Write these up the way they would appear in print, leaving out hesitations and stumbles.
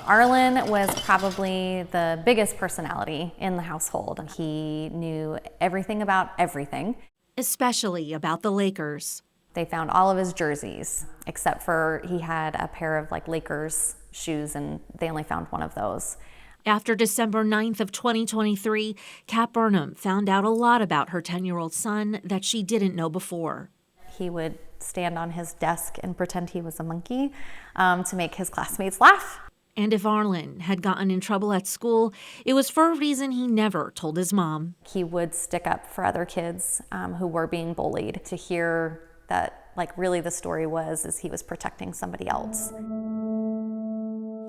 Arlen was probably the biggest personality in the household. He knew everything about everything. Especially about the Lakers. They found all of his jerseys, except for he had a pair of Lakers shoes, and they only found one of those. After December 9th of 2023, Kat Burnham found out a lot about her 10-year-old son that she didn't know before. He would stand on his desk and pretend he was a monkey to make his classmates laugh. And if Arlen had gotten in trouble at school, it was for a reason he never told his mom. He would stick up for other kids who were being bullied. To hear that, really the story is he was protecting somebody else.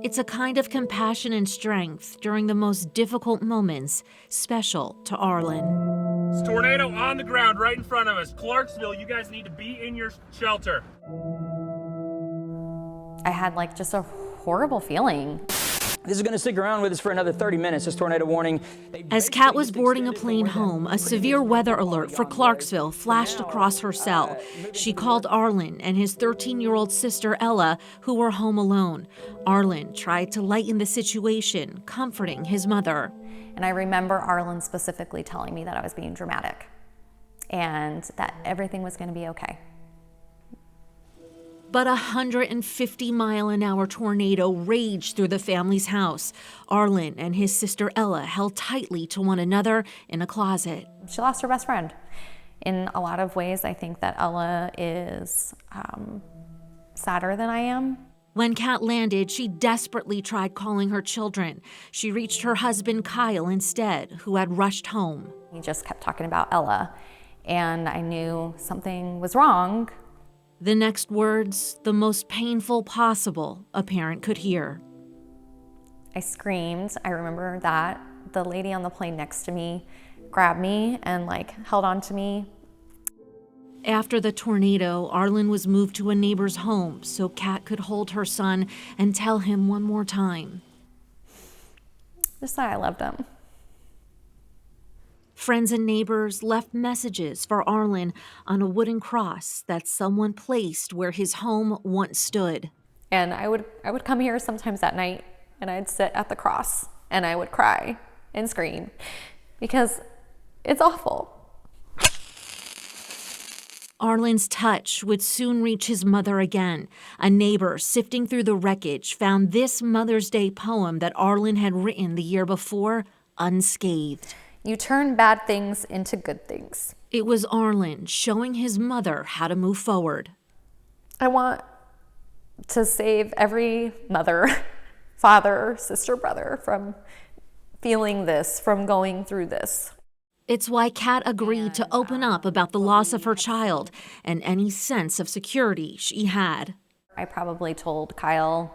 It's a kind of compassion and strength during the most difficult moments, special to Arlen. It's tornado on the ground right in front of us. Clarksville, you guys need to be in your shelter. I had just a horrible feeling. This is going to stick around with us for another 30 minutes, this tornado warning. As Kat was boarding a plane home, a severe weather alert for Clarksville flashed across her cell. She called Arlen and his 13-year-old sister Ella, who were home alone. Arlen tried to lighten the situation, comforting his mother. And I remember Arlen specifically telling me that I was being dramatic and that everything was going to be okay. But a 150-mile-an-hour tornado raged through the family's house. Arlen and his sister Ella held tightly to one another in a closet. She lost her best friend. In a lot of ways, I think that Ella is sadder than I am. When Kat landed, she desperately tried calling her children. She reached her husband, Kyle, instead, who had rushed home. He just kept talking about Ella, and I knew something was wrong. The next words, the most painful possible a parent could hear. I screamed. I remember that. The lady on the plane next to me grabbed me and held on to me. After the tornado, Arlen was moved to a neighbor's home so Kat could hold her son and tell him one more time. Just that I loved him. Friends and neighbors left messages for Arlen on a wooden cross that someone placed where his home once stood. And I would come here sometimes at night, and I'd sit at the cross, and I would cry and scream because it's awful. Arlen's touch would soon reach his mother again. A neighbor sifting through the wreckage found this Mother's Day poem that Arlen had written the year before, unscathed. You turn bad things into good things. It was Arlen showing his mother how to move forward. I want to save every mother, father, sister, brother from feeling this, from going through this. It's why Kat agreed to open up about the loss of her child and any sense of security she had. I probably told Kyle,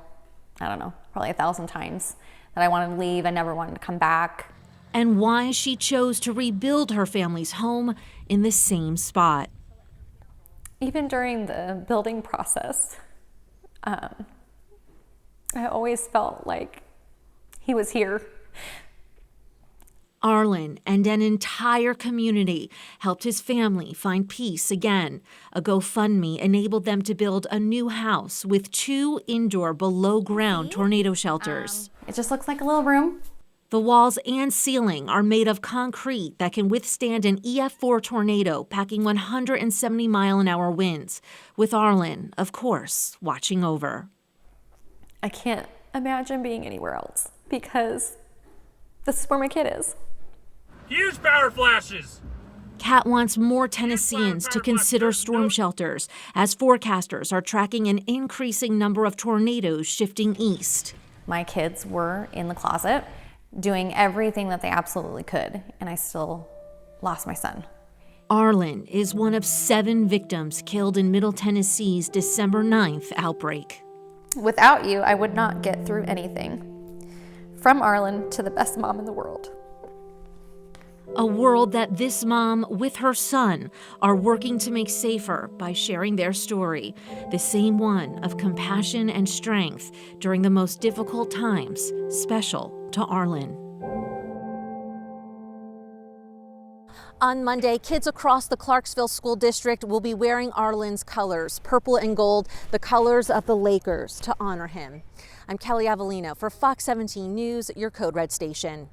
probably 1,000 times that I wanted to leave. I never wanted to come back. And why she chose to rebuild her family's home in the same spot. Even during the building process, I always felt like he was here. Arlen and an entire community helped his family find peace again. A GoFundMe enabled them to build a new house with 2 indoor below-ground tornado shelters. It just looks like a little room. The walls and ceiling are made of concrete that can withstand an EF4 tornado packing 170-mile-an-hour winds, with Arlen, of course, watching over. I can't imagine being anywhere else because this is where my kid is. Huge power flashes! Kat wants more Tennesseans to consider storm shelters as forecasters are tracking an increasing number of tornadoes shifting east. My kids were in the closet doing everything that they absolutely could, and I still lost my son. Arlen is one of 7 victims killed in Middle Tennessee's December 9th outbreak. Without you, I would not get through anything. From Arlen to the best mom in the world. A world that this mom, with her son, are working to make safer by sharing their story, the same one of compassion and strength during the most difficult times, special to Arlen. On Monday, kids across the Clarksville School District will be wearing Arlen's colors, purple and gold, the colors of the Lakers, to honor him. I'm Kelly Avellino for Fox 17 News, your Code Red station.